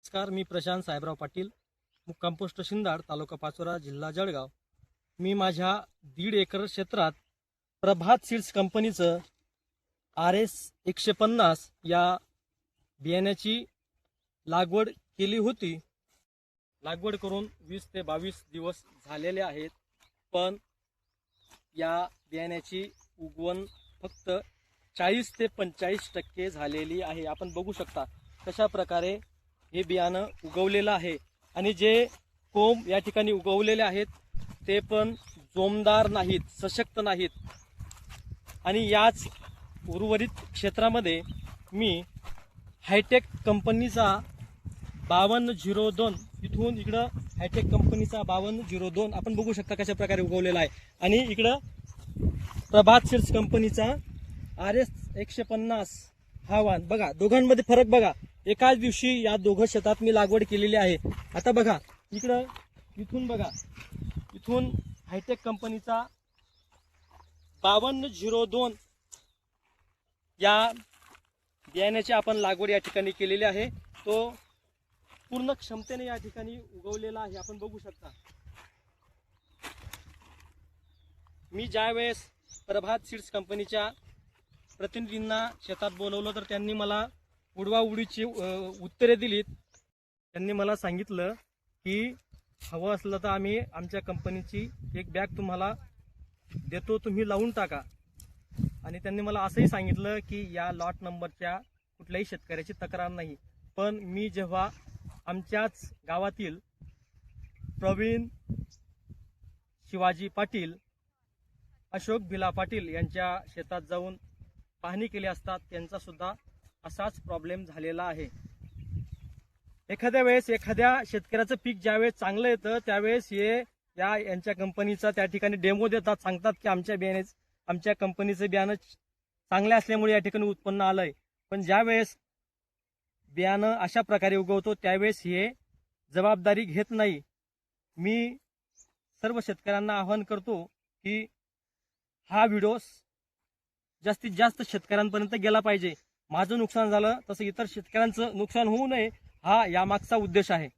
नमस्कार, मी प्रशांत साहेबराव पाटील, मुक्काम पोस्ट शिंदाड, तालुका पाचोरा, जिल्हा जळगाव। मी माझ्या 1.5 एकर क्षेत्रात प्रभात सीड्स कंपनीचं RS 150 या बियाण्याची लागवड केली होती। लागवड करून 20 ते 22 दिवस झालेले आहेत, पण या बियाण्याची उगवण फक्त 40 ते 45% झालेली आहे। आपण बघू शकता कशा प्रकारे हे बियाणं उगवलेलं आहे आणि जे कोंब या ठिकाणी उगवलेले आहेत ते पण जोमदार नाहीत, सशक्त नाहीत। आणि याच उर्वरित क्षेत्रामध्ये मी हायटेक कंपनीचा 5202 इथून इकडं हायटेक कंपनीचा 5202 आपण बघू शकता कशा प्रकारे उगवलेला आहे। आणि इकडं प्रभात सीड्स कंपनीचा RS 150 हा वाण बघा, दोघांमध्ये फरक बघा। एकाच दिवशी या दोघं शेतात मी लागवड केलेली आहे। आता बघा इकडं, इथून बघा, इथून हायटेक कंपनीचा 5202 या बियाण्याची आपण लागवड या ठिकाणी केलेली आहे। तो पूर्ण क्षमतेने या ठिकाणी उगवलेला आहे, आपण बघू शकता। मी ज्यावेळेस प्रभात सीड्स कंपनीच्या प्रतिनिधींना शेतात बोलवलं तर त्यांनी मला उडवाउडीची उत्तरे दिलीत। त्यांनी मला सांगितलं की हवं असलं तर आम्ही आमच्या कंपनीची एक बॅग तुम्हाला देतो, तुम्ही लावून टाका। आणि त्यांनी मला असंही सांगितलं की या लॉट नंबरच्या कुठल्याही शेतकऱ्याची तक्रार नाही। पण मी जेव्हा आमच्याच गावातील प्रवीण शिवाजी पाटील, अशोक भिला पाटील यांच्या शेतात जाऊन पाहणी केली असता त्यांचा सुद्धा असाच प्रॉब्लेम झालेला आहे। एखाद्या वेळेस एखाद्या शेतकऱ्याचं पीक ज्यावेळेस चांगलं येतं त्यावेळेस हे यांच्या कंपनीचा त्या ठिकाणी डेमो देतात, सांगतात की आमच्या कंपनीचं बियाणं चांगले असल्यामुळे या ठिकाणी उत्पन्न आलंय। पण ज्यावेळेस बियाणं अशा प्रकारे उगवतो त्यावेळेस हे जबाबदारी घेत नाही। मी सर्व शेतकऱ्यांना आवाहन करतो की हा व्हिडिओ जास्तीत जास्त शेतकऱ्यांपर्यंत गेला पाहिजे। माझं नुकसान झालं तसं इतर शेतकऱ्यांचं नुकसान होऊ नये, हा यामागचा उद्देश आहे।